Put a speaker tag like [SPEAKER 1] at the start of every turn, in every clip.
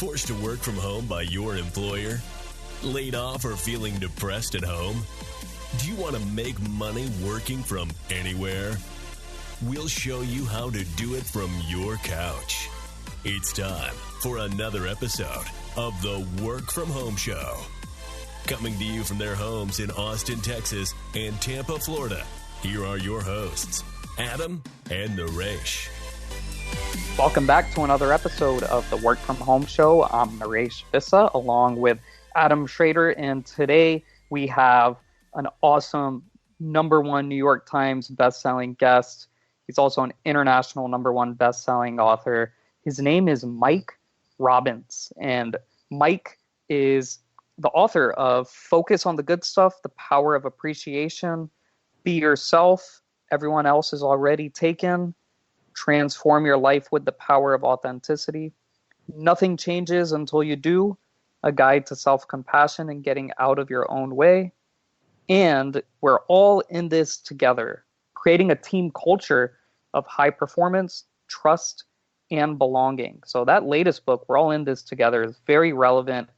[SPEAKER 1] Forced to work from home by your employer? Laid off or feeling depressed at home? Do you want to make money working from anywhere? We'll show you how to do it from your couch. It's time for another episode of the Work From Home Show. Coming to you from their homes in Austin, Texas and Tampa, Florida, here are your hosts, Adam and Naresh.
[SPEAKER 2] Welcome back to another episode of the Work From Home Show. I'm Naresh Vissa along with Adam Schrader, and today we have an awesome #1 New York Times best-selling guest. He's also an international #1 best-selling author. His name is Mike Robbins, and Mike is the author of Focus on the Good Stuff, The Power of Appreciation, Be Yourself, Everyone Else is Already Taken, Transform Your Life with the Power of Authenticity, Nothing Changes Until You Do, A Guide to Self-Compassion and Getting Out of Your Own Way, and We're All in This Together, Creating a Team Culture of High Performance, Trust, and Belonging. So that latest book, We're All in This Together, is very relevant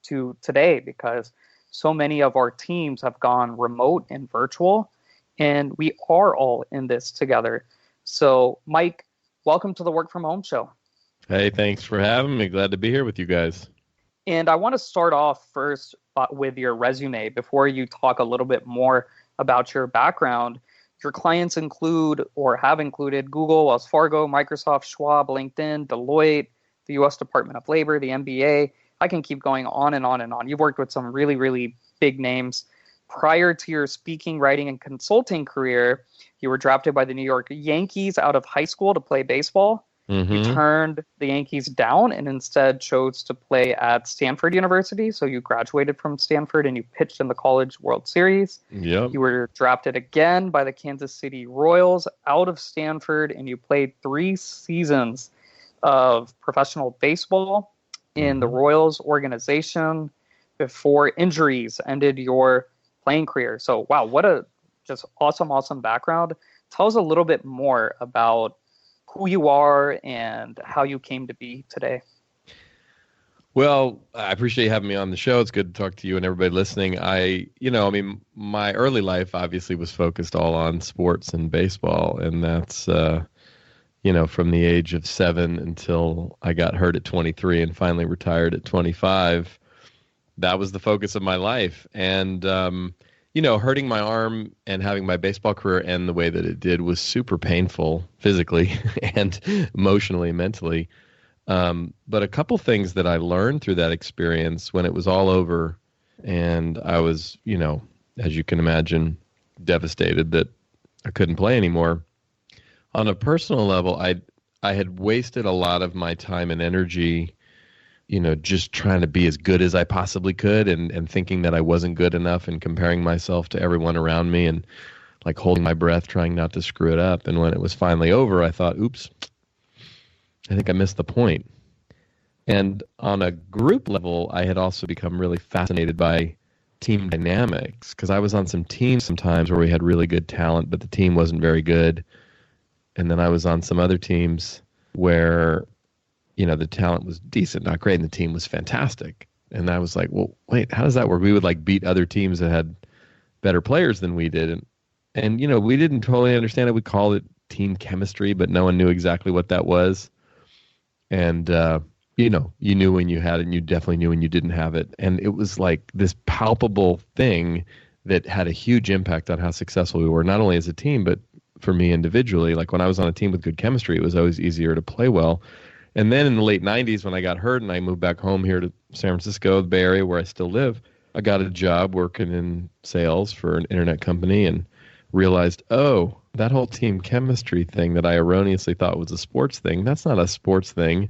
[SPEAKER 2] to today because so many of our teams have gone remote and virtual, and we are all in this together. So, Mike, welcome to the Work From Home Show.
[SPEAKER 3] Hey, thanks for having me. Glad to be here with you guys.
[SPEAKER 2] And I want to start off first with your resume before you talk a little bit more about your background. Your clients include or have included Google, Wells Fargo, Microsoft, Schwab, LinkedIn, Deloitte, the U.S. Department of Labor, the NBA. I can keep going on and on and on. You've worked with some really, really big names. Prior to your speaking, writing, and consulting career, you were drafted by the New York Yankees out of high school to play baseball. Mm-hmm. You turned the Yankees down and instead chose to play at Stanford University. So you graduated from Stanford and you pitched in the College World Series.
[SPEAKER 3] Yep.
[SPEAKER 2] You were drafted again by the Kansas City Royals out of Stanford, and you played 3 seasons of professional baseball in the Royals organization before injuries ended your playing career. So, wow, what a just awesome background. Tell us a little bit more about who you are and how you came to be today.
[SPEAKER 3] Well, I appreciate you having me on the show. It's good to talk to you and everybody listening. My early life obviously was focused all on sports and baseball, and that's, from the age of 7 until I got hurt at 23 and finally retired at 25. That was the focus of my life. And, hurting my arm and having my baseball career end the way that it did was super painful physically and emotionally and mentally. But a couple things that I learned through that experience when it was all over, and I was, as you can imagine, devastated that I couldn't play anymore. On a personal level, I had wasted a lot of my time and energy just trying to be as good as I possibly could and thinking that I wasn't good enough and comparing myself to everyone around me and like holding my breath, trying not to screw it up. And when it was finally over, I thought, oops, I think I missed the point. And on a group level, I had also become really fascinated by team dynamics because I was on some teams sometimes where we had really good talent, but the team wasn't very good. And then I was on some other teams where the talent was decent, not great, and the team was fantastic. And I was like, well, wait, how does that work? We would beat other teams that had better players than we did. And we didn't totally understand it. We called it team chemistry, but no one knew exactly what that was. And, you knew when you had it, and you definitely knew when you didn't have it. And it was like this palpable thing that had a huge impact on how successful we were, not only as a team, but for me individually. Like when I was on a team with good chemistry, it was always easier to play well. And then in the late 90s, when I got hurt and I moved back home here to San Francisco, the Bay Area, where I still live, I got a job working in sales for an internet company and realized, oh, that whole team chemistry thing that I erroneously thought was a sports thing, that's not a sports thing.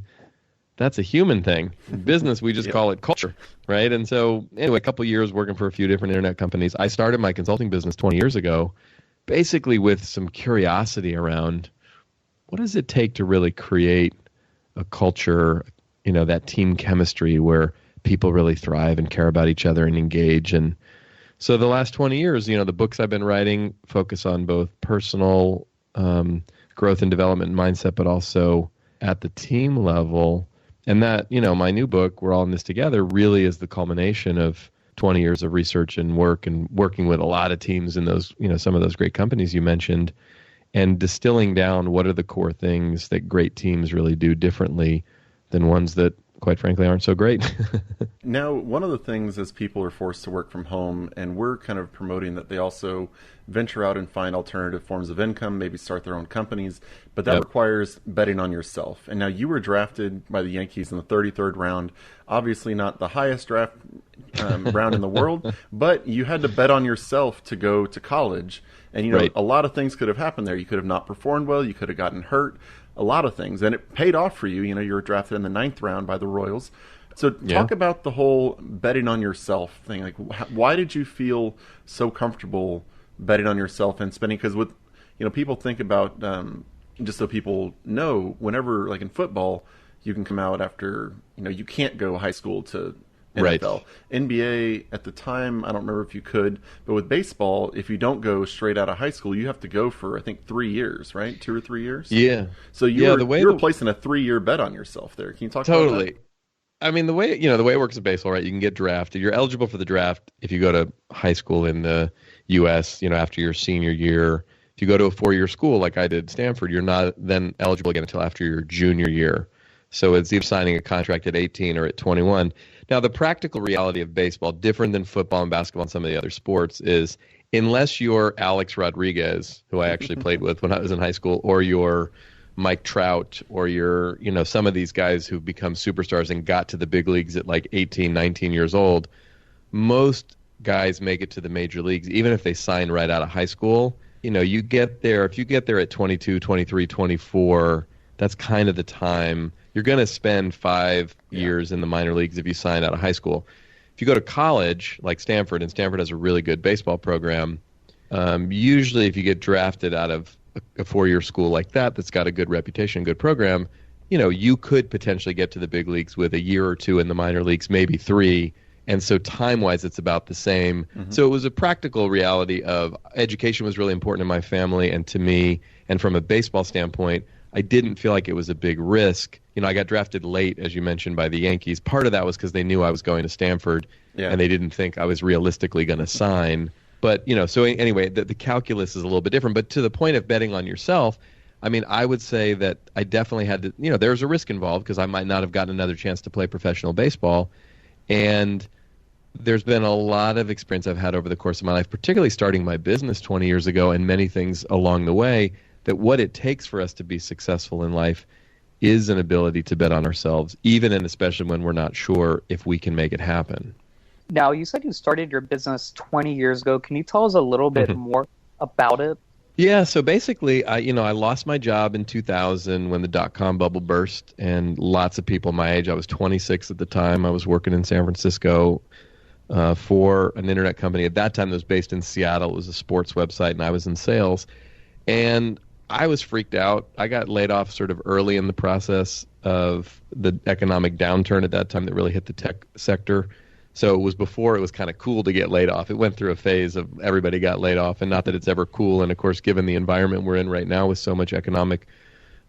[SPEAKER 3] That's a human thing. In business, we just call it culture, right? And so anyway, a couple of years working for a few different internet companies. I started my consulting business 20 years ago, basically with some curiosity around what does it take to really create a culture, that team chemistry where people really thrive and care about each other and engage. And so the last 20 years, the books I've been writing focus on both personal growth and development and mindset, but also at the team level. And that, my new book, We're All in This Together, really is the culmination of 20 years of research and work and working with a lot of teams in those, some of those great companies you mentioned, and distilling down what are the core things that great teams really do differently than ones that, quite frankly, aren't so great.
[SPEAKER 4] Now, one of the things is people are forced to work from home, and we're kind of promoting that they also venture out and find alternative forms of income, maybe start their own companies, but that requires betting on yourself. And now you were drafted by the Yankees in the 33rd round, obviously not the highest draft round in the world, but you had to bet on yourself to go to college. And, a lot of things could have happened there. You could have not performed well. You could have gotten hurt. A lot of things. And it paid off for you. You were drafted in the 9th round by the Royals. So talk about the whole betting on yourself thing. Like, why did you feel so comfortable betting on yourself and spending? Because with, people think about, just so people know, whenever, like in football, you can come out after, you can't go high school to NFL. NBA, at the time, I don't remember if you could, but with baseball, if you don't go straight out of high school, you have to go for, I think, 3 years, right? 2 or 3 years?
[SPEAKER 3] Yeah.
[SPEAKER 4] So you're placing a 3-year bet on yourself there. Can you talk about that?
[SPEAKER 3] I mean, the way it works in baseball, right? You can get drafted. You're eligible for the draft if you go to high school in the U.S., after your senior year. If you go to a 4-year school like I did at Stanford, you're not then eligible again until after your junior year. So it's either signing a contract at 18 or at 21. Now, the practical reality of baseball, different than football and basketball and some of the other sports, is unless you're Alex Rodriguez, who I actually played with when I was in high school, or you're Mike Trout, or you're, some of these guys who've become superstars and got to the big leagues at like 18, 19 years old, most guys make it to the major leagues, even if they sign right out of high school. You get there, if you get there at 22, 23, 24, that's kind of the time. You're going to spend 5 years in the minor leagues if you sign out of high school. If you go to college, like Stanford, and Stanford has a really good baseball program, usually if you get drafted out of a 4-year school like that that's got a good reputation, good program, you could potentially get to the big leagues with a year or 2 in the minor leagues, maybe 3. And so time-wise, it's about the same. Mm-hmm. So it was a practical reality of education was really important in my family and to me. And from a baseball standpoint, I didn't feel like it was a big risk. I got drafted late, as you mentioned, by the Yankees. Part of that was because they knew I was going to Stanford, and they didn't think I was realistically going to sign. But, so anyway, the calculus is a little bit different. But to the point of betting on yourself, I mean, I would say that I definitely had to, there's a risk involved because I might not have gotten another chance to play professional baseball. And there's been a lot of experience I've had over the course of my life, particularly starting my business 20 years ago and many things along the way, that what it takes for us to be successful in life is an ability to bet on ourselves, even and especially when we're not sure if we can make it happen.
[SPEAKER 2] Now, you said you started your business 20 years ago. Can you tell us a little bit more about it?
[SPEAKER 3] Yeah, so basically, I lost my job in 2000 when the dot-com bubble burst, and lots of people my age, I was 26 at the time, I was working in San Francisco for an internet company. At that time, it was based in Seattle. It was a sports website, and I was in sales. And I was freaked out. I got laid off sort of early in the process of the economic downturn at that time that really hit the tech sector. So it was before it was kind of cool to get laid off. It went through a phase of everybody got laid off, and not that it's ever cool. And, of course, given the environment we're in right now with so much economic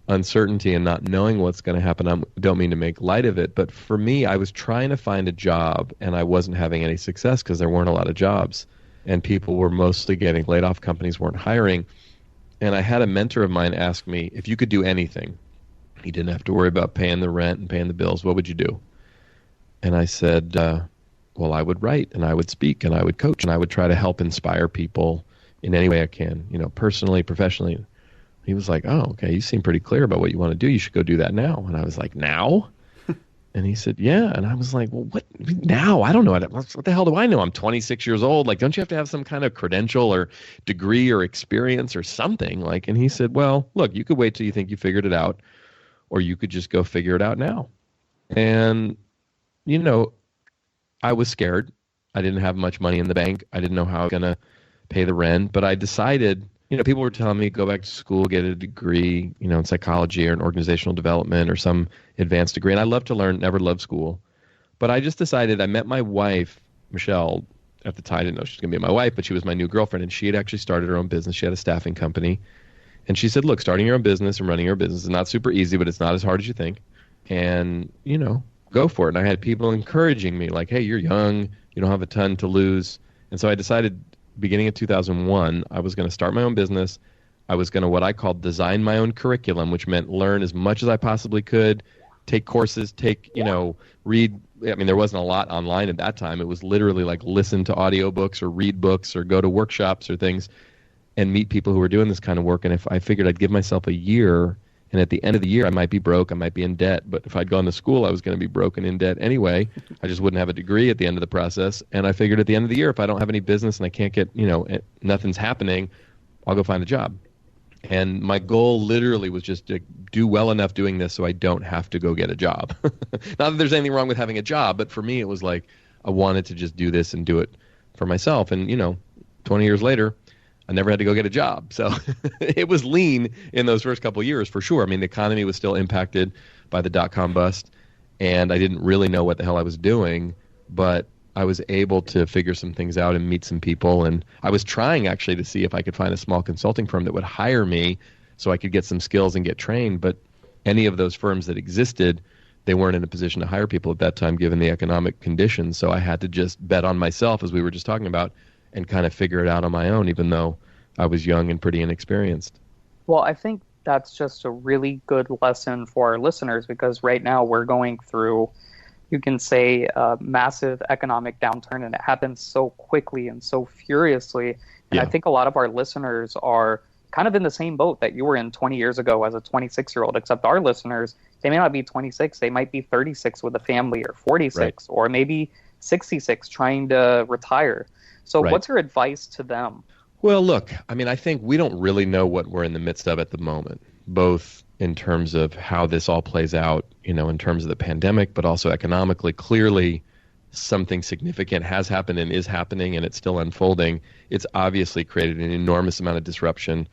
[SPEAKER 3] uncertainty and not knowing what's going to happen, I don't mean to make light of it. But for me, I was trying to find a job, and I wasn't having any success because there weren't a lot of jobs. And people were mostly getting laid off. Companies weren't hiring. And I had a mentor of mine ask me, if you could do anything, you didn't have to worry about paying the rent and paying the bills, what would you do? And I said, well, I would write, and I would speak, and I would coach, and I would try to help inspire people in any way I can, personally, professionally. He was like, oh, okay, you seem pretty clear about what you want to do. You should go do that now. And I was like, now? And he said, yeah. And I was like, well, what now? I don't know. What the hell do I know? I'm 26 years old. Like, don't you have to have some kind of credential or degree or experience or something? And he said, well, look, you could wait till you think you figured it out, or you could just go figure it out now. And, I was scared. I didn't have much money in the bank. I didn't know how I was going to pay the rent. But I decided, people were telling me, go back to school, get a degree, in psychology or in organizational development or some advanced degree. And I love to learn, never loved school. But I just decided, I met my wife, Michelle, at the time. I didn't know she was going to be my wife, but she was my new girlfriend. And she had actually started her own business. She had a staffing company. And she said, look, starting your own business and running your business is not super easy, but it's not as hard as you think. and, go for it. And I had people encouraging me like, hey, you're young, you don't have a ton to lose. And so I decided beginning of 2001, I was going to start my own business. I was going to what I called design my own curriculum, which meant learn as much as I possibly could, take courses, read. I mean, there wasn't a lot online at that time. It was literally like listen to audiobooks or read books or go to workshops or things and meet people who were doing this kind of work. And if I figured I'd give myself a year, and at the end of the year, I might be broke, I might be in debt. But if I'd gone to school, I was going to be broke and in debt anyway. I just wouldn't have a degree at the end of the process. And I figured at the end of the year, if I don't have any business and I can't get, nothing's happening, I'll go find a job. And my goal literally was just to do well enough doing this so I don't have to go get a job. Not that there's anything wrong with having a job, but for me, it was like I wanted to just do this and do it for myself. And, 20 years later, I never had to go get a job. So it was lean in those first couple of years for sure. I mean, the economy was still impacted by the dot-com bust, and I didn't really know what the hell I was doing, but I was able to figure some things out and meet some people. And I was trying actually to see if I could find a small consulting firm that would hire me so I could get some skills and get trained. But any of those firms that existed, they weren't in a position to hire people at that time given the economic conditions. So I had to just bet on myself, as we were just talking about, and kind of figure it out on my own, even though I was young and pretty inexperienced.
[SPEAKER 2] Well, I think that's just a really good lesson for our listeners, because right now we're going through, you can say, a massive economic downturn, and it happens so quickly and so furiously. And I think a lot of our listeners are kind of in the same boat that you were in 20 years ago as a 26-year-old, except our listeners, they may not be 26, they might be 36 with a family, or 46, or maybe 66 trying to retire. So what's your advice to them?
[SPEAKER 3] Well, look, I mean, I think we don't really know what we're in the midst of at the moment, both in terms of how this all plays out, in terms of the pandemic, but also economically. Clearly, something significant has happened and is happening, and it's still unfolding. It's obviously created an enormous amount of disruption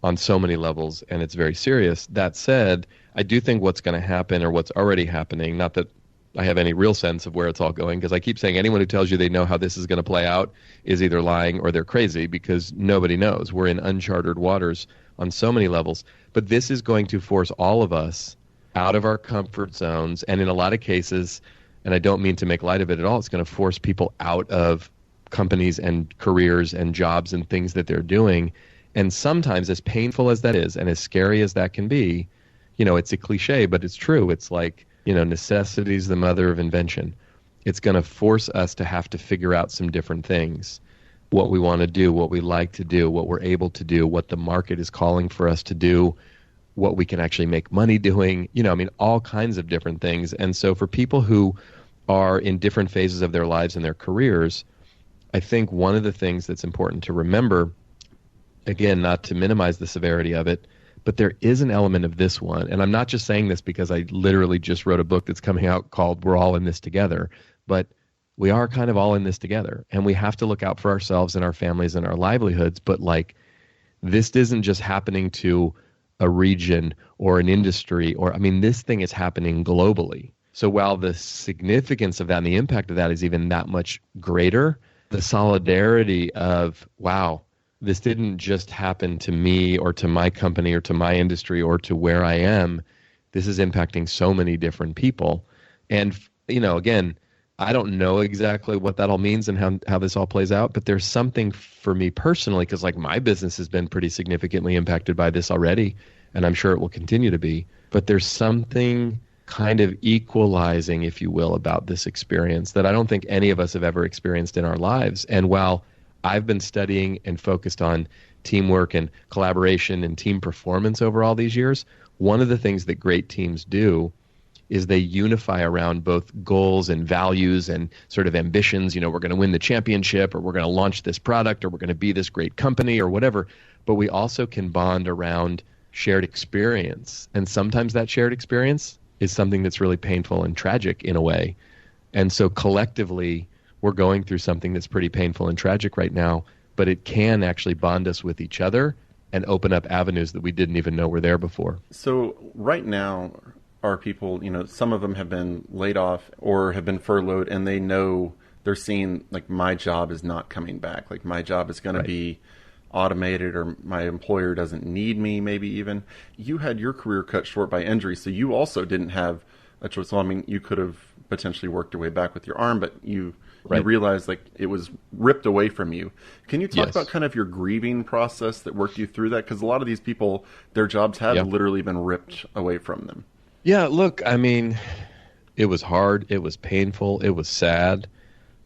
[SPEAKER 3] on so many levels, and it's very serious. That said, I do think what's going to happen, or what's already happening, not that I have any real sense of where it's all going, because I keep saying anyone who tells you they know how this is going to play out is either lying or they're crazy, because nobody knows. We're in uncharted waters on so many levels. But this is going to force all of us out of our comfort zones, and in a lot of cases, and I don't mean to make light of it at all, it's going to force people out of companies and careers and jobs and things that they're doing. And sometimes, as painful as that is and as scary as that can be, it's a cliche, but it's true. It's like, necessity is the mother of invention. It's going to force us to have to figure out some different things. What we want to do, what we like to do, what we're able to do, what the market is calling for us to do, what we can actually make money doing, all kinds of different things. And so for people who are in different phases of their lives and their careers, I think one of the things that's important to remember, again, not to minimize the severity of it, but there is an element of this one, and I'm not just saying this because I literally just wrote a book that's coming out called We're All in This Together, but we are kind of all in this together, and we have to look out for ourselves and our families and our livelihoods. But this isn't just happening to a region or an industry, this thing is happening globally. So while the significance of that and the impact of that is even that much greater, the solidarity of, wow, this didn't just happen to me or to my company or to my industry or to where I am. This is impacting so many different people. And, again, I don't know exactly what that all means and how this all plays out, but there's something for me personally, because my business has been pretty significantly impacted by this already, and I'm sure it will continue to be. But there's something kind of equalizing, if you will, about this experience that I don't think any of us have ever experienced in our lives. And while I've been studying and focused on teamwork and collaboration and team performance over all these years, one of the things that great teams do is they unify around both goals and values and sort of ambitions. We're going to win the championship, or we're going to launch this product, or we're going to be this great company or whatever. But we also can bond around shared experience. And sometimes that shared experience is something that's really painful and tragic in a way. And so collectively, we're going through something that's pretty painful and tragic right now, but it can actually bond us with each other and open up avenues that we didn't even know were there before.
[SPEAKER 4] So right now, are people, some of them have been laid off or have been furloughed, and they know they're seeing, my job is not coming back. My job is going to be automated, or my employer doesn't need me, maybe even. You had your career cut short by injury, so you also didn't have a choice. Well, I mean, you could have potentially worked your way back with your arm, but you
[SPEAKER 3] Right.
[SPEAKER 4] realized like it was ripped away from you. Can you talk
[SPEAKER 3] Yes.
[SPEAKER 4] about kind of your grieving process that worked you through that? Because a lot of these people, their jobs have
[SPEAKER 3] Yeah.
[SPEAKER 4] literally been ripped away from them.
[SPEAKER 3] Yeah, look, I mean, it was hard. It was painful. It was sad.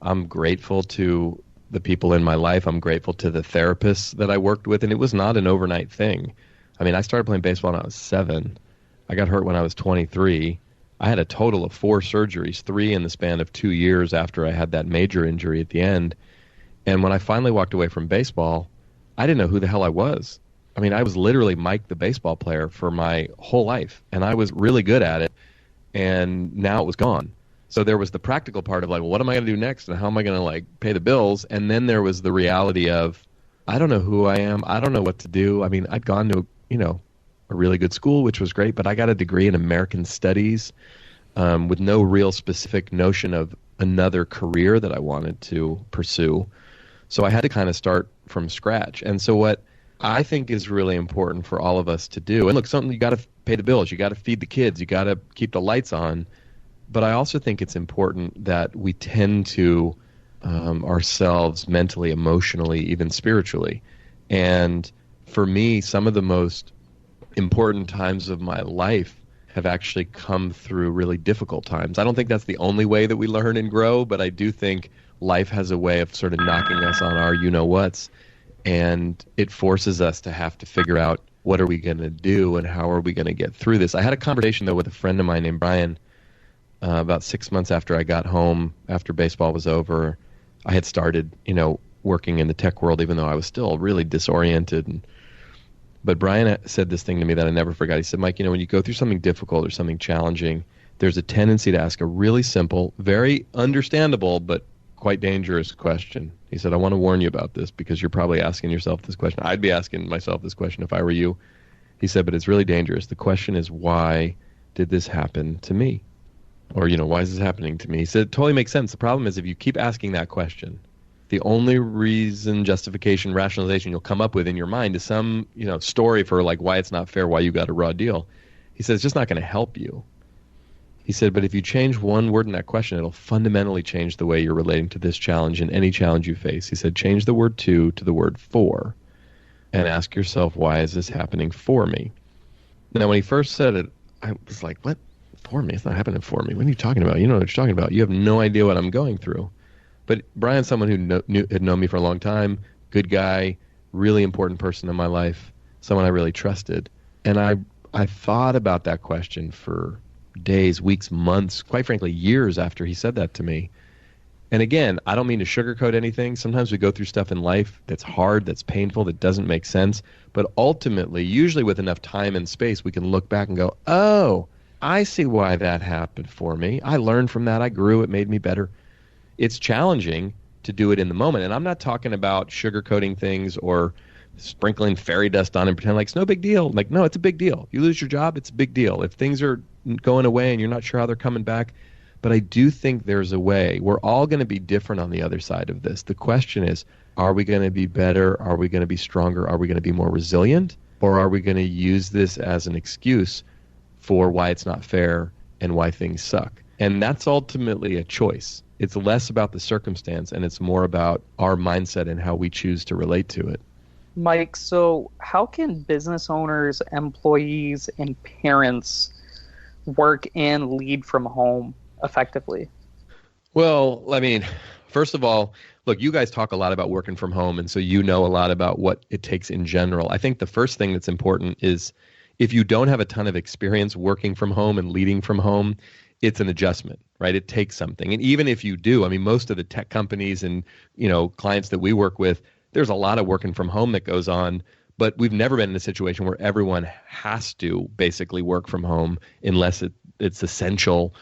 [SPEAKER 3] I'm grateful to the people in my life. I'm grateful to the therapists that I worked with, and it was not an overnight thing. I mean, I started playing baseball when I was 7. I got hurt when I was 23. I had a total of 4 surgeries, 3 in the span of 2 years after I had that major injury at the end. And when I finally walked away from baseball, I didn't know who the hell I was. I mean, I was literally Mike the baseball player for my whole life, and I was really good at it, and now it was gone. So there was the practical part of like, well, what am I going to do next, and how am I going to like pay the bills? And then there was the reality of, I don't know who I am. I don't know what to do. I mean, I'd gone to, a really good school, which was great, but I got a degree in American Studies with no real specific notion of another career that I wanted to pursue. So I had to kind of start from scratch. And so what I think is really important for all of us to do, and look, something you got to pay the bills, you got to feed the kids, you got to keep the lights on, but I also think it's important that we tend to ourselves mentally, emotionally, even spiritually. And for me, some of the most important times of my life have actually come through really difficult times. I don't think that's the only way that we learn and grow, but I do think life has a way of sort of knocking us on our you-know-whats, and it forces us to have to figure out what are we going to do and how are we going to get through this. I had a conversation, though, with a friend of mine named Brian about 6 months after I got home, after baseball was over. I had started, working in the tech world, even though I was still really disoriented. But Brian said this thing to me that I never forgot. He said, Mike, when you go through something difficult or something challenging, there's a tendency to ask a really simple, very understandable, but quite dangerous question. He said, I want to warn you about this because you're probably asking yourself this question. I'd be asking myself this question if I were you. He said, but it's really dangerous. The question is, why did this happen to me? Or, why is this happening to me? He said, it totally makes sense. The problem is if you keep asking that question, the only reason, justification, rationalization you'll come up with in your mind is some, story for like why it's not fair, why you got a raw deal. He said, it's just not going to help you. He said, but if you change one word in that question, it'll fundamentally change the way you're relating to this challenge and any challenge you face. He said, change the word to the word for and ask yourself, why is this happening for me? Now, when he first said it, I was like, what? For me? It's not happening for me. What are you talking about? You know what you're talking about. You have no idea what I'm going through. But Brian's someone who had known me for a long time, good guy, really important person in my life, someone I really trusted. And I thought about that question for days, weeks, months, quite frankly, years after he said that to me. And again, I don't mean to sugarcoat anything. Sometimes we go through stuff in life that's hard, that's painful, that doesn't make sense. But ultimately, usually with enough time and space, we can look back and go, oh, I see why that happened for me. I learned from that. I grew. It made me better. It's challenging to do it in the moment. And I'm not talking about sugarcoating things or sprinkling fairy dust on and pretend like it's no big deal. Like, no, it's a big deal. If you lose your job, it's a big deal. If things are going away and you're not sure how they're coming back. But I do think there's a way. We're all going to be different on the other side of this. The question is, are we going to be better? Are we going to be stronger? Are we going to be more resilient? Or are we going to use this as an excuse for why it's not fair and why things suck? And that's ultimately a choice. It's less about the circumstance, and it's more about our mindset and how we choose to relate to it.
[SPEAKER 2] Mike, so how can business owners, employees, and parents work and lead from home effectively?
[SPEAKER 3] Well, I mean, first of all, look, you guys talk a lot about working from home, and so you know a lot about what it takes in general. I think the first thing that's important is if you don't have a ton of experience working from home and leading from home, it's an adjustment, right? It takes something. And even if you do, I mean, most of the tech companies and, clients that we work with, there's a lot of working from home that goes on, but we've never been in a situation where everyone has to basically work from home unless it's essential,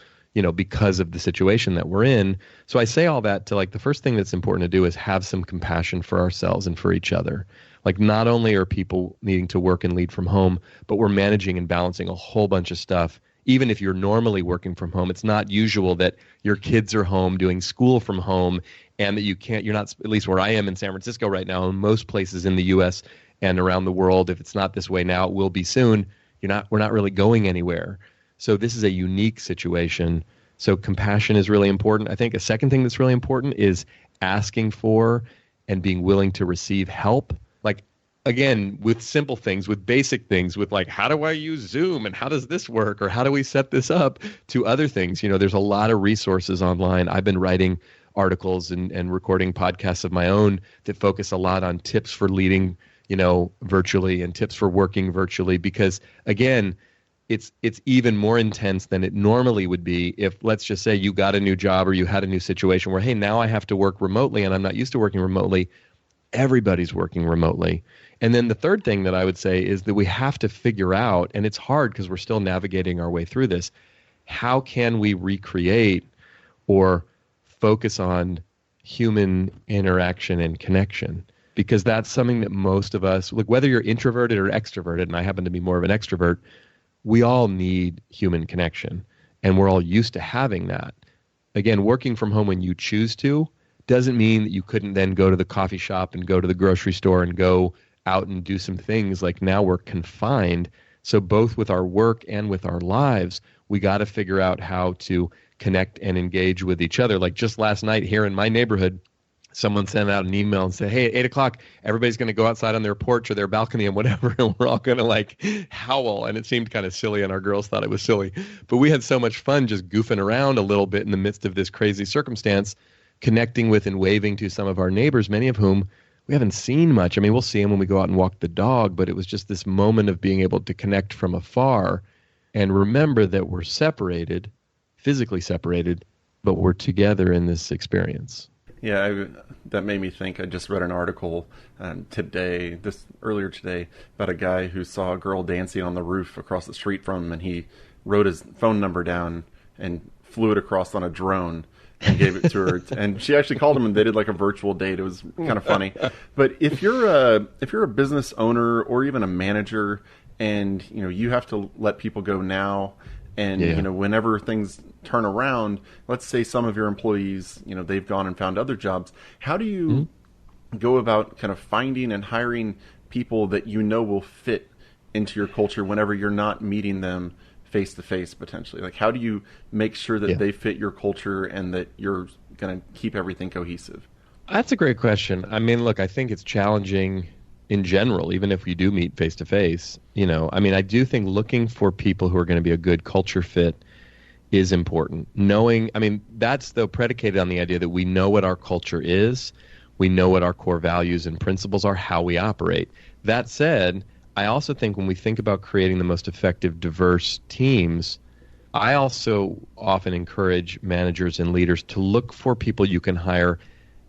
[SPEAKER 3] because of the situation that we're in. So I say all that to the first thing that's important to do is have some compassion for ourselves and for each other. Like, not only are people needing to work and lead from home, but we're managing and balancing a whole bunch of stuff. Even if you're normally working from home, it's not usual that your kids are home doing school from home and that you're not, at least where I am in San Francisco right now, and most places in the US and around the world, if it's not this way now, it will be soon. We're not really going anywhere. So this is a unique situation. So compassion is really important. I think a second thing that's really important is asking for and being willing to receive help. Like, again, with simple things, with basic things, with like, how do I use Zoom and how does this work? Or how do we set this up, to other things? There's a lot of resources online. I've been writing articles and recording podcasts of my own that focus a lot on tips for leading, virtually, and tips for working virtually, because again, it's even more intense than it normally would be if, let's just say, you got a new job or you had a new situation where, hey, now I have to work remotely and I'm not used to working remotely. Everybody's working remotely. And then the third thing that I would say is that we have to figure out, and it's hard because we're still navigating our way through this, how can we recreate or focus on human interaction and connection? Because that's something that most of us, like whether you're introverted or extroverted, and I happen to be more of an extrovert, we all need human connection, and we're all used to having that. Again, working from home when you choose to doesn't mean that you couldn't then go to the coffee shop and go to the grocery store and go out and do some things. Like, now we're confined. So both with our work and with our lives, we got to figure out how to connect and engage with each other. Like just last night here in my neighborhood, someone sent out an email and said, hey, at 8 o'clock, everybody's going to go outside on their porch or their balcony and whatever, and we're all going to like howl. And it seemed kind of silly, and our girls thought it was silly. But we had so much fun just goofing around a little bit in the midst of this crazy circumstance, connecting with and waving to some of our neighbors, many of whom we haven't seen much. I mean, we'll see them when we go out and walk the dog, but it was just this moment of being able to connect from afar and remember that we're separated, physically separated, but we're together in this experience.
[SPEAKER 4] Yeah, that made me think. I just read an article earlier today, about a guy who saw a girl dancing on the roof across the street from him, and he wrote his phone number down and flew it across on a drone and gave it to her. And she actually called him, and they did like a virtual date. It was kind of funny. But if you're a business owner or even a manager, and you have to let people go now, and whenever things turn around, let's say some of your employees, they've gone and found other jobs. How do you go about kind of finding and hiring people that will fit into your culture whenever you're not meeting them face to face potentially? Like, how do you make sure that they fit your culture and that you're going to keep everything cohesive?
[SPEAKER 3] That's a great question. I mean, look, I think it's challenging in general, even if we do meet face to face. I do think looking for people who are going to be a good culture fit is important. That's though predicated on the idea that we know what our culture is, we know what our core values and principles are, how we operate. That said, I also think when we think about creating the most effective, diverse teams, I also often encourage managers and leaders to look for people you can hire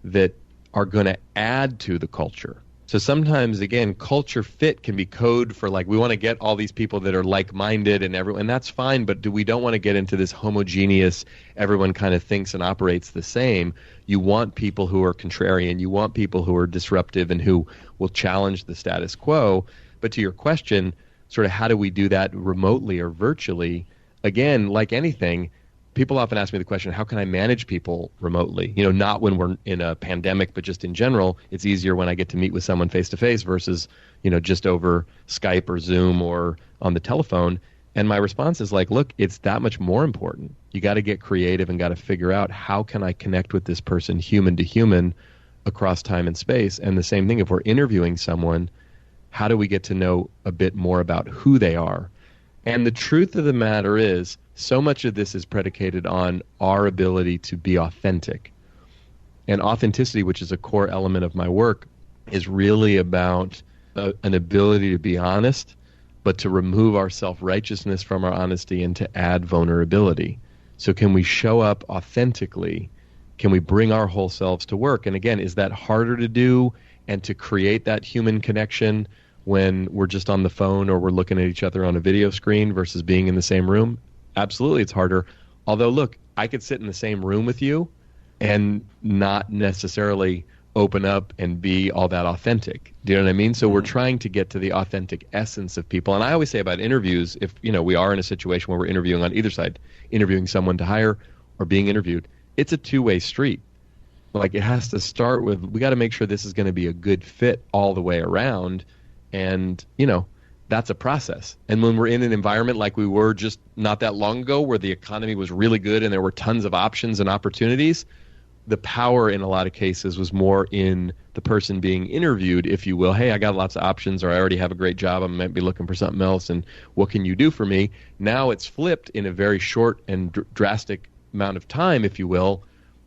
[SPEAKER 3] that are going to add to the culture. So sometimes, again, culture fit can be code for like, we want to get all these people that are like-minded and that's fine, but we don't want to get into this homogeneous, everyone kind of thinks and operates the same. You want people who are contrarian, you want people who are disruptive and who will challenge the status quo. But to your question, sort of how do we do that remotely or virtually? Again, like anything, people often ask me the question, how can I manage people remotely? Not when we're in a pandemic, but just in general. It's easier when I get to meet with someone face-to-face versus, just over Skype or Zoom or on the telephone. And my response is like, look, it's that much more important. You got to get creative and got to figure out, how can I connect with this person human to human across time and space? And the same thing, if we're interviewing someone, how do we get to know a bit more about who they are? And the truth of the matter is, so much of this is predicated on our ability to be authentic. And authenticity, which is a core element of my work, is really about an ability to be honest, but to remove our self-righteousness from our honesty and to add vulnerability. So can we show up authentically? Can we bring our whole selves to work? And again, is that harder to do and to create that human connection when we're just on the phone or we're looking at each other on a video screen versus being in the same room? Absolutely, it's harder. Although, look, I could sit in the same room with you and not necessarily open up and be all that authentic. Do you know what I mean? So we're trying to get to the authentic essence of people. And I always say about interviews, if we are in a situation where we're interviewing on either side, interviewing someone to hire or being interviewed, it's a two-way street. Like, it has to start with, we got to make sure this is going to be a good fit all the way around. And, that's a process. And when we're in an environment like we were just not that long ago, where the economy was really good and there were tons of options and opportunities, the power in a lot of cases was more in the person being interviewed, if you will. Hey, I got lots of options, or I already have a great job. I might be looking for something else, and what can you do for me? Now it's flipped in a very short and drastic amount of time, if you will,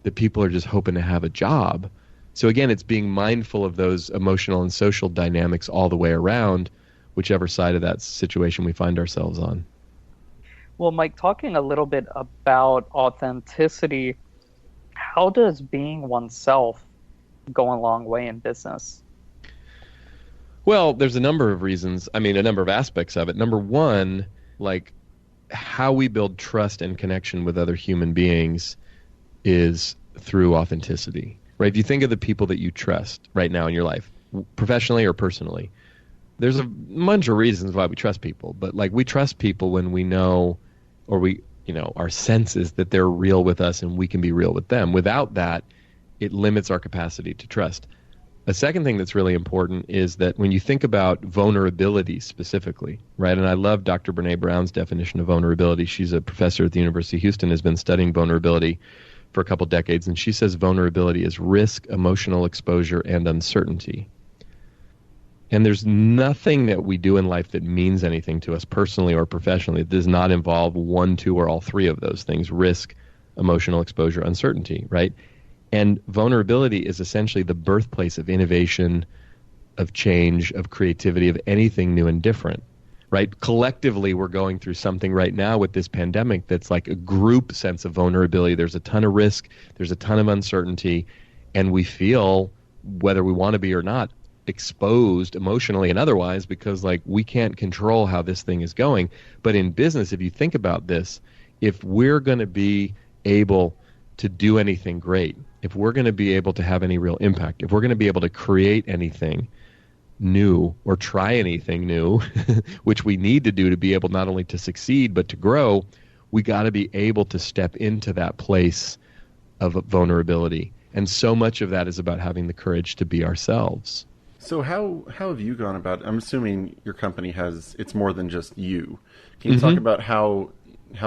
[SPEAKER 3] that people are just hoping to have a job. So again, it's being mindful of those emotional and social dynamics all the way around, whichever side of that situation we find ourselves on.
[SPEAKER 2] Well, Mike, talking a little bit about authenticity, how does being oneself go a long way in business?
[SPEAKER 3] Well, there's a number of reasons. I mean, a number of aspects of it. Number one, like how we build trust and connection with other human beings is through authenticity, right? If you think of the people that you trust right now in your life, professionally or personally, there's a bunch of reasons why we trust people, but like we trust people when we know, or we, our sense is that they're real with us and we can be real with them. Without that, it limits our capacity to trust. A second thing that's really important is that when you think about vulnerability specifically, right? And I love Dr. Brene Brown's definition of vulnerability. She's a professor at the University of Houston, has been studying vulnerability for a couple decades, and she says vulnerability is risk, emotional exposure, and uncertainty. And there's nothing that we do in life that means anything to us personally or professionally that does not involve one, two, or all three of those things: risk, emotional exposure, uncertainty, right? And vulnerability is essentially the birthplace of innovation, of change, of creativity, of anything new and different, right? Collectively, we're going through something right now with this pandemic that's like a group sense of vulnerability. There's a ton of risk, there's a ton of uncertainty, and we feel, whether we want to be or not, exposed emotionally and otherwise, because like we can't control how this thing is going. But in business, if you think about this, if we're going to be able to do anything great, if we're going to be able to have any real impact, if we're going to be able to create anything new or try anything new, which we need to do to be able not only to succeed but to grow, we got to be able to step into that place of vulnerability. And so much of that is about having the courage to be ourselves.
[SPEAKER 4] So how have you gone about, I'm assuming your company it's more than just you. Can you talk about how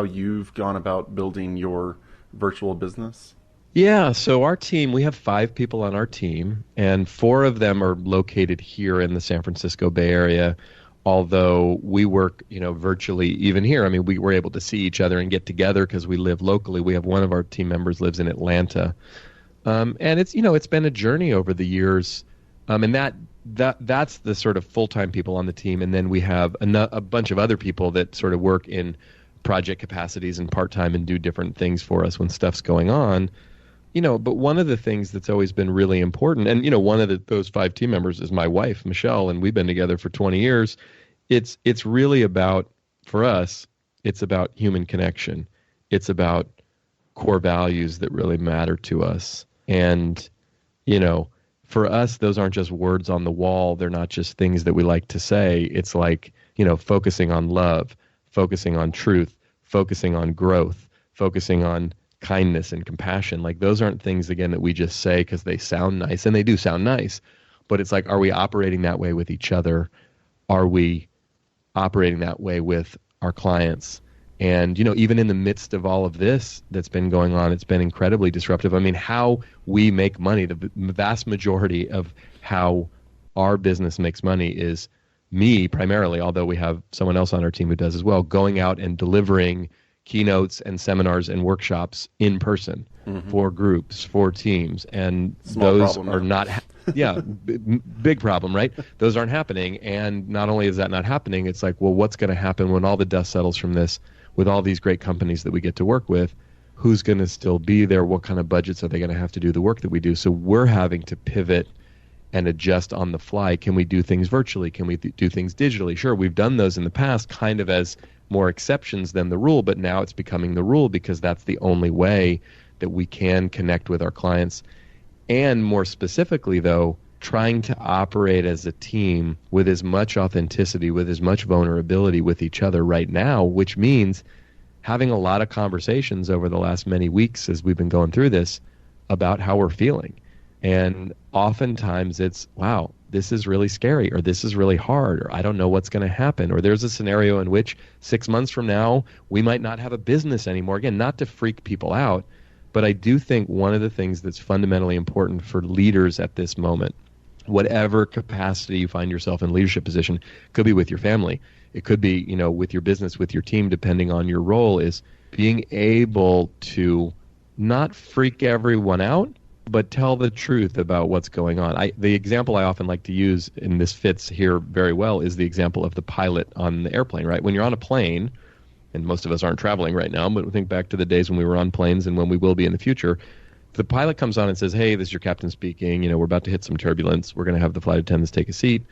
[SPEAKER 4] you've gone about building your virtual business?
[SPEAKER 3] Yeah, so our team, we have 5 people on our team, and 4 of them are located here in the San Francisco Bay Area, although we work, virtually even here. I mean, we were able to see each other and get together because we live locally. We have one of our team members lives in Atlanta. And it's, it's been a journey over the years. And that's the sort of full-time people on the team. And then we have a bunch of other people that sort of work in project capacities and part-time and do different things for us when stuff's going on. But one of the things that's always been really important, and, one of those 5 team members is my wife, Michelle, and we've been together for 20 years. It's really about, for us, it's about human connection. It's about core values that really matter to us. And, for us, those aren't just words on the wall. They're not just things that we like to say. It's like, focusing on love, focusing on truth, focusing on growth, focusing on kindness and compassion. Like, those aren't things, again, that we just say because they sound nice, and they do sound nice. But it's like, are we operating that way with each other? Are we operating that way with our clients? And, even in the midst of all of this that's been going on, it's been incredibly disruptive. I mean, how we make money, the vast majority of how our business makes money is me primarily, although we have someone else on our team who does as well, going out and delivering keynotes and seminars and workshops in person for groups, for teams. And those are not, big problem, right? Those aren't happening. And not only is that not happening, it's like, well, what's going to happen when all the dust settles from this? With all these great companies that we get to work with, who's going to still be there? What kind of budgets are they going to have to do the work that we do? So we're having to pivot and adjust on the fly. Can we do things virtually? Can we do things digitally? Sure, we've done those in the past kind of as more exceptions than the rule, but now it's becoming the rule because that's the only way that we can connect with our clients. And more specifically, though, trying to operate as a team with as much authenticity, with as much vulnerability with each other right now, which means having a lot of conversations over the last many weeks as we've been going through this about how we're feeling. And oftentimes it's, wow, this is really scary, or this is really hard, or I don't know what's going to happen, or there's a scenario in which 6 months from now we might not have a business anymore. Again, not to freak people out, but I do think one of the things that's fundamentally important for leaders at this moment, whatever capacity you find yourself in leadership position, could be with your family, it could be, with your business, with your team, depending on your role, is being able to not freak everyone out, but tell the truth about what's going on. The example I often like to use, and this fits here very well, is the example of the pilot on the airplane, right? When you're on a plane, and most of us aren't traveling right now, but think back to the days when we were on planes and when we will be in the future, the pilot comes on and says, hey, this is your captain speaking, we're about to hit some turbulence. We're going to have the flight attendants take a seat.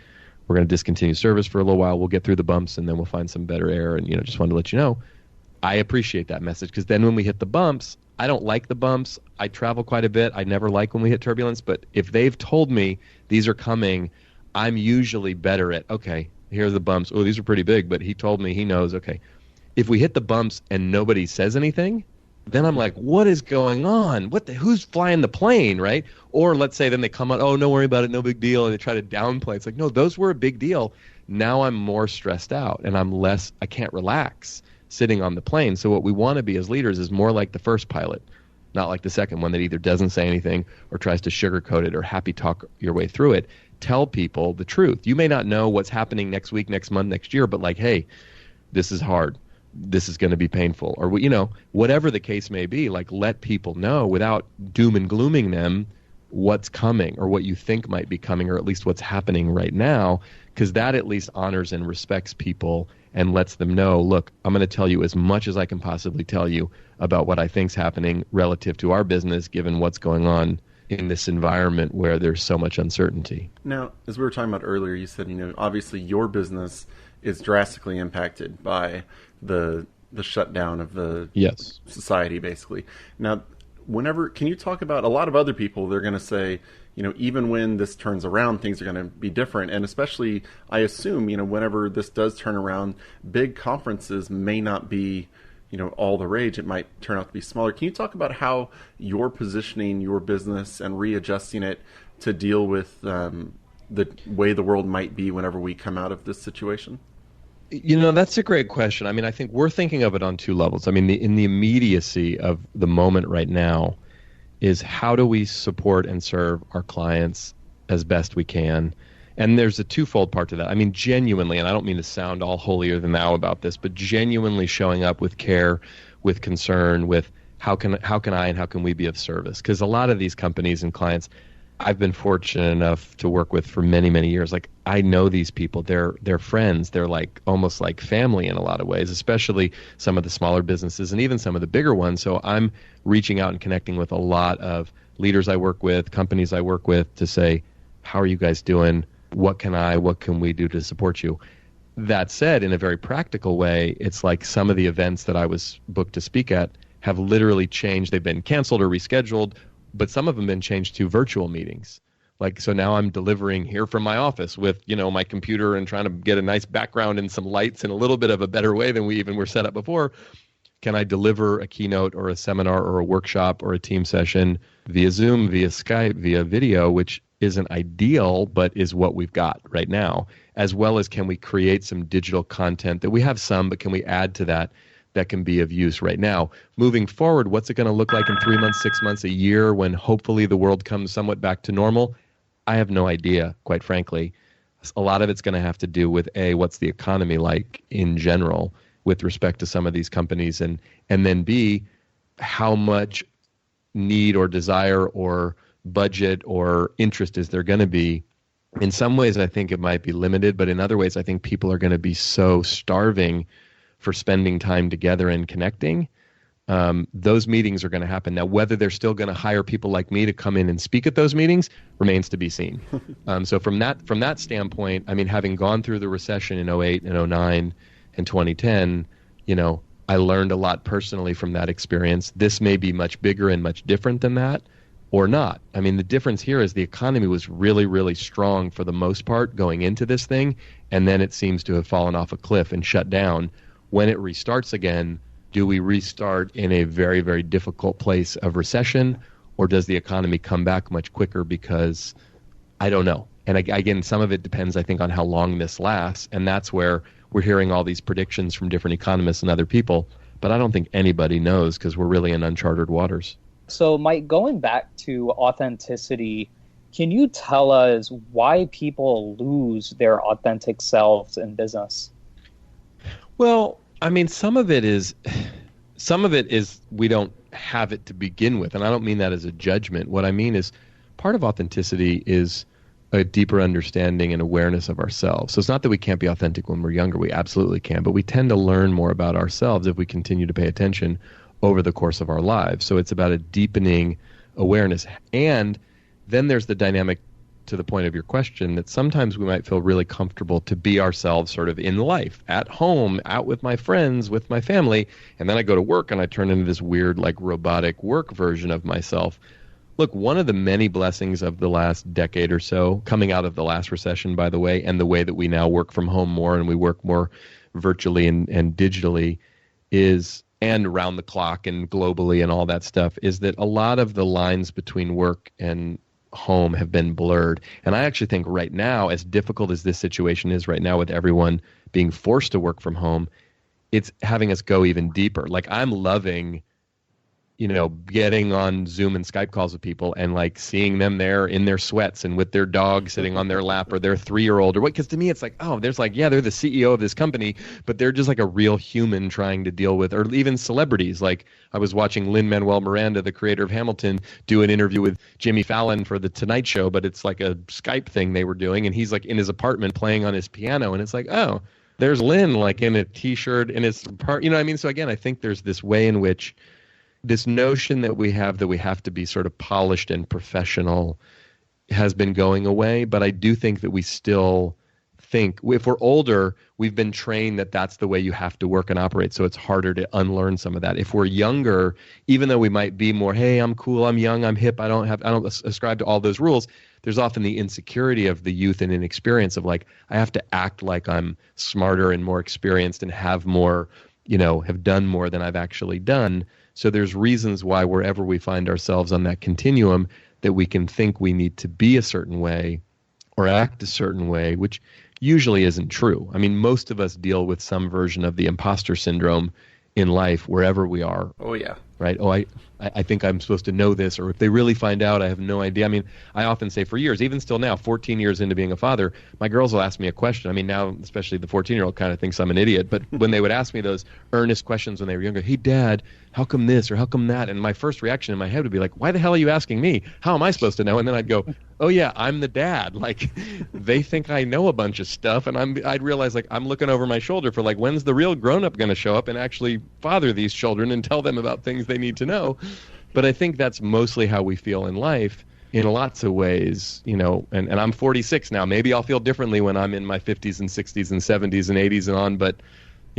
[SPEAKER 3] We're going to discontinue service for a little while. We'll get through the bumps, and then we'll find some better air. And, just wanted to let you know, I appreciate that message, because then when we hit the bumps, I don't like the bumps. I travel quite a bit. I never like when we hit turbulence. But if they've told me these are coming, I'm usually better at, okay, here are the bumps. Oh, these are pretty big, but he told me, he knows. Okay. If we hit the bumps and nobody says anything, then I'm like, what is going on? Who's flying the plane, right? Or let's say then they come out, oh, don't worry about it, no big deal, and they try to downplay. It's like, no, those were a big deal. Now I'm more stressed out, and I can't relax sitting on the plane. So what we want to be as leaders is more like the first pilot, not like the second one that either doesn't say anything or tries to sugarcoat it or happy talk your way through it. Tell people the truth. You may not know what's happening next week, next month, next year, but like, hey, this is hard. This is going to be painful, or whatever the case may be. Like, let people know without doom and glooming them what's coming, or what you think might be coming, or at least what's happening right now, because that at least honors and respects people and lets them know, look, I'm going to tell you as much as I can possibly tell you about what I think's happening relative to our business, given what's going on in this environment where there's so much uncertainty.
[SPEAKER 4] Now, as we were talking about earlier, you said, obviously your business is drastically impacted by the shutdown of the society, basically. Now, can you talk about a lot of other people, they're going to say, even when this turns around, things are going to be different. And especially, I assume, whenever this does turn around, big conferences may not be, all the rage. It might turn out to be smaller. Can you talk about how you're positioning your business and readjusting it to deal with the way the world might be whenever we come out of this situation?
[SPEAKER 3] That's a great question. I mean, I think we're thinking of it on two levels. I mean, in the immediacy of the moment right now is how do we support and serve our clients as best we can? And there's a twofold part to that. I mean, genuinely, and I don't mean to sound all holier than thou about this, but genuinely showing up with care, with concern, with how can I and how can we be of service? Because a lot of these companies and clients I've been fortunate enough to work with for many, many years. Like, I know these people. They're friends. They're like almost like family in a lot of ways, especially some of the smaller businesses and even some of the bigger ones. So I'm reaching out and connecting with a lot of leaders I work with, companies I work with, to say, how are you guys doing? What can we do to support you? That said, in a very practical way, it's like some of the events that I was booked to speak at have literally changed. They've been canceled or rescheduled, but some of them been changed to virtual meetings. Like, so now I'm delivering here from my office with, my computer and trying to get a nice background and some lights in a little bit of a better way than we even were set up before. Can I deliver a keynote or a seminar or a workshop or a team session via Zoom, via Skype, via video, which isn't ideal, but is what we've got right now, as well as can we create some digital content that we have some, but can we add to that can be of use right now? Moving forward, what's it going to look like in 3 months, 6 months, a year, when hopefully the world comes somewhat back to normal? I have no idea, quite frankly. A lot of it's going to have to do with, A, what's the economy like in general with respect to some of these companies, and then B, how much need or desire or budget or interest is there going to be. In some ways, I think it might be limited, but in other ways, I think people are going to be so starving for spending time together and connecting. Those meetings are going to happen. Now, whether they're still going to hire people like me to come in and speak at those meetings remains to be seen. So from that standpoint, I mean, having gone through the recession in 2008 and 2009 and 2010, I learned a lot personally from that experience. This may be much bigger and much different than that, or not. I mean, the difference here is the economy was really, really strong for the most part going into this thing, and then it seems to have fallen off a cliff and shut down. When it restarts again, do we restart in a very, very difficult place of recession, or does the economy come back much quicker? Because I don't know. And again, some of it depends, I think, on how long this lasts. And that's where we're hearing all these predictions from different economists and other people. But I don't think anybody knows because we're really in uncharted waters.
[SPEAKER 2] So, Mike, going back to authenticity, can you tell us why people lose their authentic selves in business?
[SPEAKER 3] Well, I mean, some of it is we don't have it to begin with. And I don't mean that as a judgment. What I mean is part of authenticity is a deeper understanding and awareness of ourselves. So it's not that we can't be authentic when we're younger. We absolutely can. But we tend to learn more about ourselves if we continue to pay attention over the course of our lives. So it's about a deepening awareness. And then there's the dynamic, to the point of your question, that sometimes we might feel really comfortable to be ourselves sort of in life, at home, out with my friends, with my family. And then I go to work and I turn into this weird, like, robotic work version of myself. Look, one of the many blessings of the last decade or so, coming out of the last recession, by the way, and the way that we now work from home more and we work more virtually and digitally is, and around the clock and globally and all that stuff, is that a lot of the lines between work and home have been blurred. And I actually think right now, as difficult as this situation is right now with everyone being forced to work from home, it's having us go even deeper. Like, I'm loving, getting on Zoom and Skype calls with people and like seeing them there in their sweats and with their dog sitting on their lap or their 3-year-old or what, because to me it's like, oh, there's like, yeah, they're the CEO of this company, but they're just like a real human trying to deal with, or even celebrities. Like, I was watching Lin-Manuel Miranda, the creator of Hamilton, do an interview with Jimmy Fallon for The Tonight Show, but it's like a Skype thing they were doing, and he's like in his apartment playing on his piano, and it's like, oh, there's Lin like in a t-shirt in his part, what I mean? So again, I think there's this way in which this notion that we have to be sort of polished and professional has been going away. But I do think that we still think, if we're older, we've been trained that that's the way you have to work and operate. So it's harder to unlearn some of that. If we're younger, even though we might be more, hey, I'm cool, I'm young, I'm hip, I don't ascribe to all those rules, there's often the insecurity of the youth and inexperience of like, I have to act like I'm smarter and more experienced and have more, have done more than I've actually done. So there's reasons why wherever we find ourselves on that continuum that we can think we need to be a certain way or act a certain way, which usually isn't true. I mean, most of us deal with some version of the imposter syndrome in life wherever we are.
[SPEAKER 4] Oh, yeah.
[SPEAKER 3] Right? Oh, I think I'm supposed to know this, or if they really find out, I have no idea. I mean, I often say for years, even still now, 14 years into being a father, my girls will ask me a question. I mean, now, especially the 14-year-old kind of thinks I'm an idiot, but when they would ask me those earnest questions when they were younger, hey, Dad, how come this or how come that? And my first reaction in my head would be like, why the hell are you asking me? How am I supposed to know? And then I'd go, oh, yeah, I'm the dad. Like, they think I know a bunch of stuff, and I'd realize, like, I'm looking over my shoulder for, like, when's the real grown-up going to show up and actually father these children and tell them about things they need to know? But I think that's mostly how we feel in life in lots of ways, and I'm 46 now. Maybe I'll feel differently when I'm in my 50s and 60s and 70s and 80s and on, but,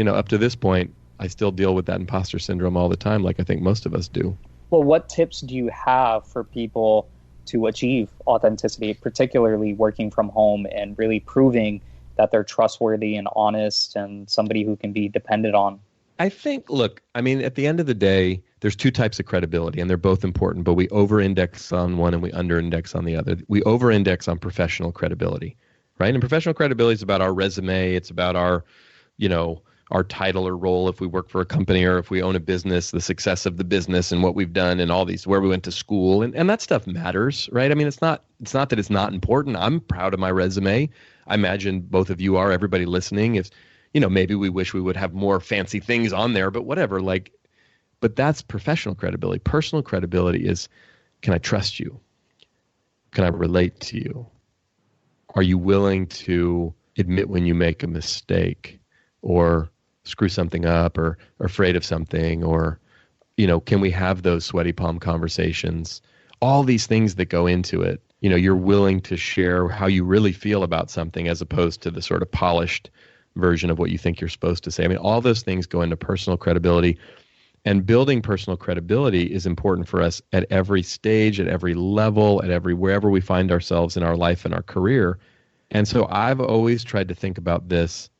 [SPEAKER 3] up to this point, I still deal with that imposter syndrome all the time, like I think most of us do.
[SPEAKER 2] Well, what tips do you have for people to achieve authenticity, particularly working from home and really proving that they're trustworthy and honest and somebody who can be depended on?
[SPEAKER 3] I think, look, I mean, at the end of the day, there's two types of credibility, and they're both important, but we over-index on one and we under-index on the other. We over-index on professional credibility, right? And professional credibility is about our resume. It's about our, our title or role if we work for a company or if we own a business, the success of the business and what we've done and all these, where we went to school. And that stuff matters, right? I mean, it's not that it's not important. I'm proud of my resume. I imagine both of you are, everybody listening. If, maybe we wish we would have more fancy things on there, but whatever, but that's professional credibility. Personal credibility is, can I trust you? Can I relate to you? Are you willing to admit when you make a mistake or screw something up or afraid of something, or, can we have those sweaty palm conversations? All these things that go into it. You're willing to share how you really feel about something as opposed to the sort of polished version of what you think you're supposed to say. I mean, all those things go into personal credibility. And building personal credibility is important for us at every stage, at every level, wherever we find ourselves in our life and our career. And so I've always tried to think about this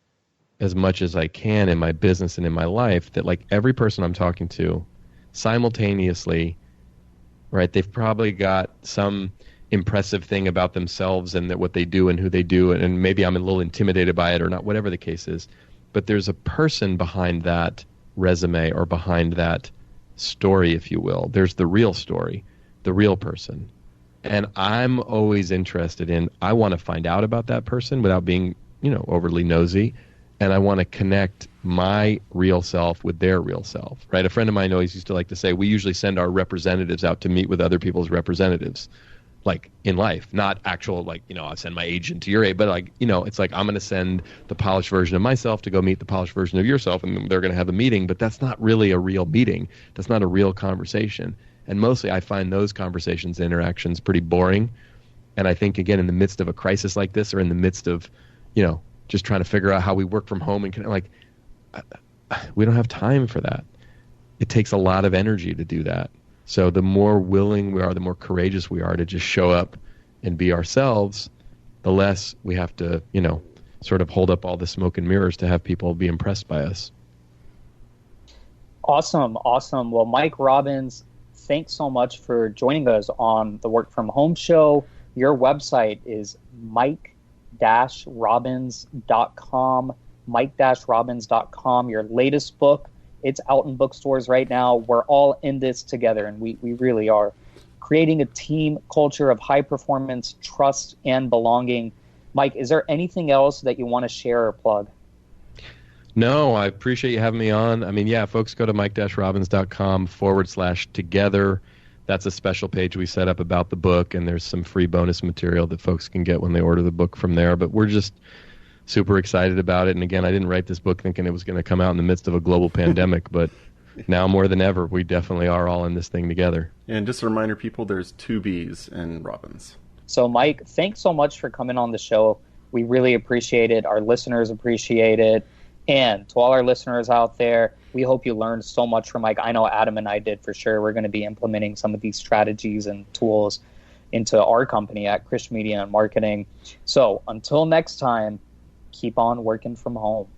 [SPEAKER 3] as much as I can in my business and in my life, that like every person I'm talking to simultaneously right? They've probably got some impressive thing about themselves and that what they do and who they do, and maybe I'm a little intimidated by it or not, whatever the case is. But there's a person behind that resume or behind that story, if you will. There's the real story, the real person. And I'm always interested in, I want to find out about that person without being, overly nosy. And I want to connect my real self with their real self, right? A friend of mine always used to like to say, we usually send our representatives out to meet with other people's representatives, like in life, not actual, like, I send my agent to your aid, but like, it's like I'm going to send the polished version of myself to go meet the polished version of yourself, and they're going to have a meeting, but that's not really a real meeting. That's not a real conversation. And mostly I find those conversations and interactions pretty boring. And I think, again, in the midst of a crisis like this, or in the midst of, just trying to figure out how we work from home, and we don't have time for that. It takes a lot of energy to do that. So the more willing we are, the more courageous we are to just show up and be ourselves, the less we have to, sort of hold up all the smoke and mirrors to have people be impressed by us.
[SPEAKER 2] Awesome. Well, Mike Robbins, thanks so much for joining us on the Work From Home show. Your website is mike-robbins.com, mike-robbins.com. Your latest book, it's out in bookstores right now. We're all in this together, and we really are. Creating a team culture of high performance, trust, and belonging. Mike, is there anything else that you want to share or plug?
[SPEAKER 3] No, I appreciate you having me on. I mean, folks, go to mike-robbins.com/together. That's a special page we set up about the book, and there's some free bonus material that folks can get when they order the book from there. But we're just super excited about it. And again, I didn't write this book thinking it was going to come out in the midst of a global pandemic, but now more than ever, we definitely are all in this thing together.
[SPEAKER 4] And just a reminder, people, there's 2 B's in Robbins.
[SPEAKER 2] So, Mike, thanks so much for coming on the show. We really appreciate it. Our listeners appreciate it. And to all our listeners out there, we hope you learned so much from Mike. I know Adam and I did for sure. We're going to be implementing some of these strategies and tools into our company at Krish Media and Marketing. So until next time, keep on working from home.